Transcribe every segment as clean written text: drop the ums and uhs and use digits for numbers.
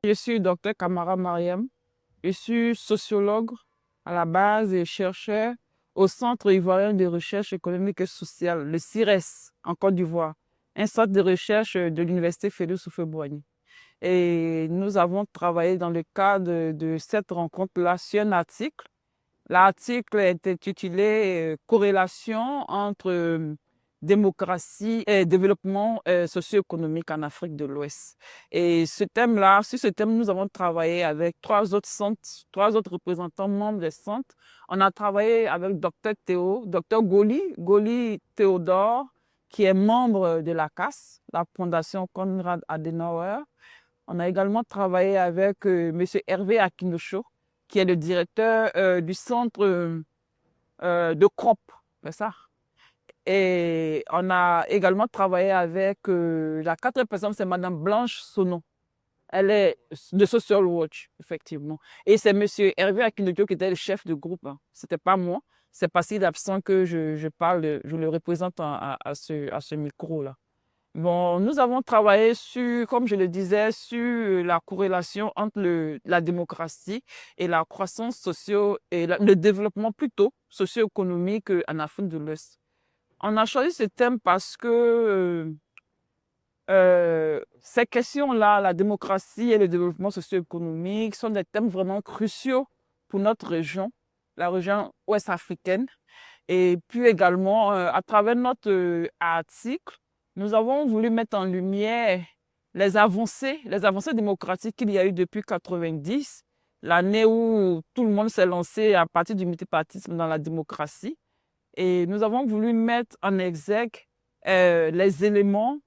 Je suis docteur Kamara Mariam. Je suis sociologue à la base et chercheur au Centre ivoirien de recherche économique et sociale, le CIRES, en Côte d'Ivoire, un centre de recherche de l'Université Félix Houphouët-Boigny. Et nous avons travaillé dans le cadre de cette rencontre-là sur un article. L'article était intitulé Corrélation entre démocratie et développement socio-économique en Afrique de l'Ouest. Et ce thème-là, sur ce thème, nous avons travaillé avec trois autres centres, trois autres représentants membres des centres. On a travaillé avec Dr Goli Théodore, qui est membre de la CAS, la Fondation Konrad Adenauer. On a également travaillé avec M. Hervé Akinosho, qui est le directeur du centre de CROP, c'est ça. Et on a également travaillé avec la quatrième personne, c'est Madame Blanche Sonon. Elle est de Social Watch, effectivement. Et c'est Monsieur Hervé Akinosho qui était le chef de groupe. Hein. Ce n'était pas moi. C'est parce qu'il est absent que je parle, je le représente à ce micro-là. Bon, nous avons travaillé sur, comme je le disais, sur la corrélation entre la démocratie et la croissance et le développement plutôt socio-économique en Afrique de l'Ouest. On a choisi ce thème parce que ces questions-là, la démocratie et le développement socio-économique, sont des thèmes vraiment cruciaux pour notre région, la région ouest africaine. Et puis également, à travers notre article, nous avons voulu mettre en lumière les avancées démocratiques qu'il y a eu depuis 90, l'année où tout le monde s'est lancé à partir du multipartisme dans la démocratie. Et nous avons voulu mettre en exergue les éléments,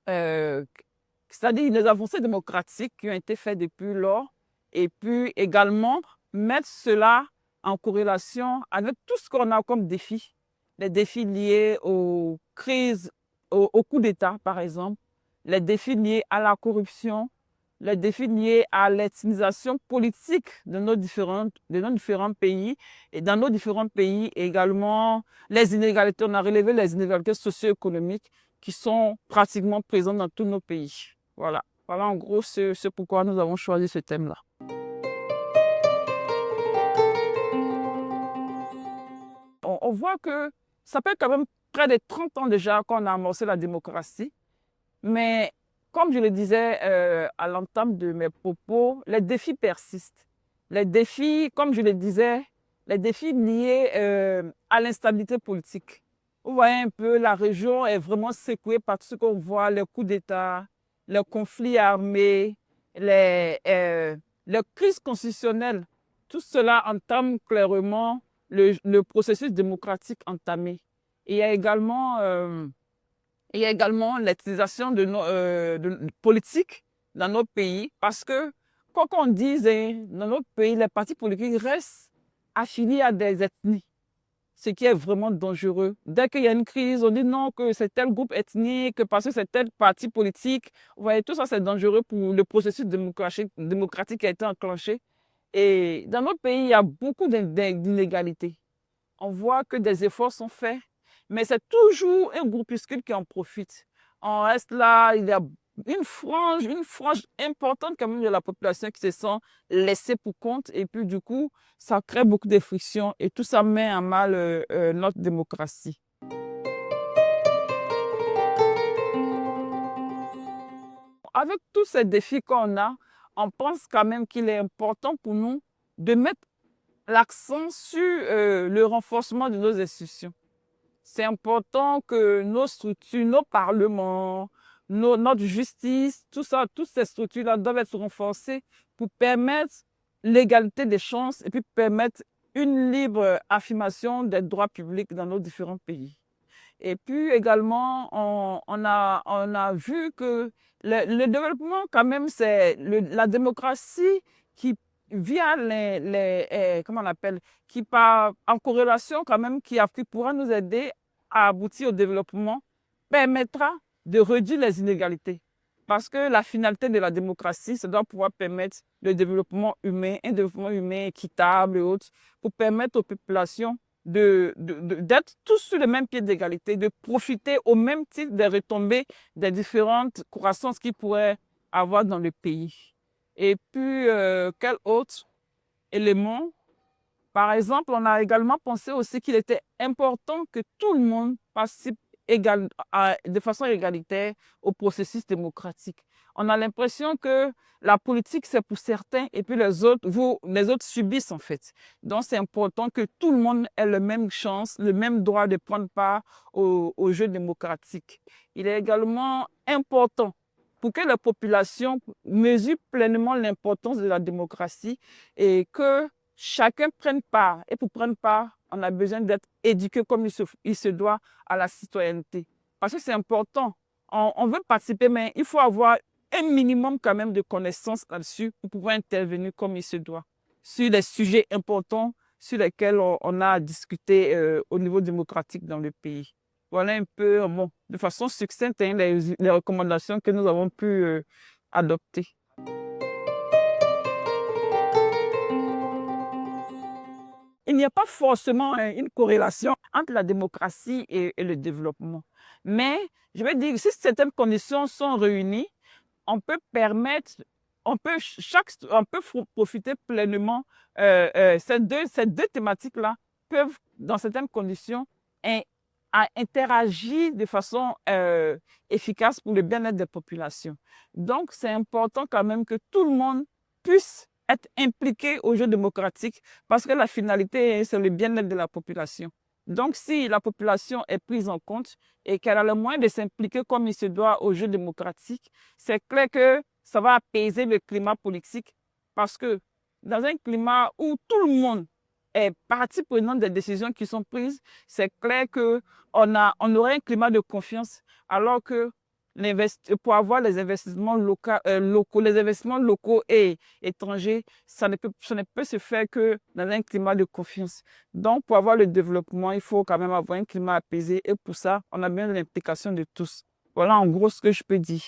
c'est-à-dire les avancées démocratiques qui ont été faites depuis lors, et puis également mettre cela en corrélation avec tout ce qu'on a comme défis, les défis liés aux crises, au coup d'État, par exemple, les défis liés à la corruption, les défis liés à l'ethnisation politique de nos différents pays. Et dans nos différents pays, également, les inégalités, on a relevé les inégalités socio-économiques qui sont pratiquement présentes dans tous nos pays. Voilà, voilà en gros ce pourquoi nous avons choisi ce thème-là. On voit que ça fait quand même près de 30 ans déjà qu'on a amorcé la démocratie. Mais comme je le disais à l'entame de mes propos, les défis persistent. Les défis, comme je le disais, les défis liés à l'instabilité politique. Vous voyez un peu, la région est vraiment secouée par tout ce qu'on voit, les coups d'État, les conflits armés, les crises constitutionnelles. Tout cela entame clairement le processus démocratique entamé. Et il y a également l'utilisation de politique dans nos pays parce que, quoi qu'on dise, dans notre pays, les partis politiques restent affiliés à des ethnies, ce qui est vraiment dangereux. Dès qu'il y a une crise, on dit non, que c'est tel groupe ethnique, parce que c'est tel parti politique. Vous voyez, tout ça, c'est dangereux pour le processus démocratique qui a été enclenché. Et dans notre pays, il y a beaucoup d'inégalités. On voit que des efforts sont faits, mais c'est toujours un groupuscule qui en profite. On reste là, il y a une frange importante quand même de la population qui se sent laissée pour compte et puis du coup, ça crée beaucoup de frictions et tout ça met à mal notre démocratie. Avec tous ces défis qu'on a, on pense quand même qu'il est important pour nous de mettre l'accent sur le renforcement de nos institutions. C'est important que nos structures, nos parlements, notre justice, tout ça, toutes ces structures-là doivent être renforcées pour permettre l'égalité des chances et puis permettre une libre affirmation des droits publics dans nos différents pays. Et puis également, on a vu que le développement, quand même, c'est la démocratie qui, via comment on appelle, qui part en corrélation quand même, qui pourra nous aider à aboutir au développement, permettra de réduire les inégalités. Parce que la finalité de la démocratie, ça doit pouvoir permettre le développement humain, un développement humain équitable et autres, pour permettre aux populations d'être tous sur le même pied d'égalité, de profiter au même titre des retombées des différentes croissances qu'ils pourraient avoir dans le pays. Et puis, quel autre élément? Par exemple, on a également pensé aussi qu'il était important que tout le monde participe de façon égalitaire au processus démocratique. On a l'impression que la politique, c'est pour certains et puis les autres subissent en fait. Donc, c'est important que tout le monde ait la même chance, le même droit de prendre part au jeu démocratique. Il est également important pour que la population mesure pleinement l'importance de la démocratie et que chacun prenne part. Et pour prendre part, on a besoin d'être éduqué comme il se doit à la citoyenneté. Parce que c'est important. On veut participer, mais il faut avoir un minimum quand même de connaissances là-dessus pour pouvoir intervenir comme il se doit sur les sujets importants sur lesquels on a discuté au niveau démocratique dans le pays. Voilà un peu, bon, de façon succincte, hein, les recommandations que nous avons pu adopter. Il n'y a pas forcément une corrélation entre la démocratie et le développement. Mais je vais dire, si certaines conditions sont réunies, on peut permettre, on peut profiter pleinement, ces deux thématiques-là peuvent, dans certaines conditions, interagir de façon efficace pour le bien-être des populations. Donc, c'est important quand même que tout le monde puisse être impliqué au jeu démocratique parce que la finalité, c'est le bien-être de la population. Donc, si la population est prise en compte et qu'elle a le moyen de s'impliquer comme il se doit au jeu démocratique, c'est clair que ça va apaiser le climat politique parce que dans un climat où tout le monde est partie prenante des décisions qui sont prises, c'est clair qu'on aurait un climat de confiance alors que pour avoir les investissements les investissements locaux et étrangers, ça ne peut se faire que dans un climat de confiance. Donc, pour avoir le développement, il faut quand même avoir un climat apaisé et pour ça, on a besoin de l'implication de tous. Voilà en gros ce que je peux dire.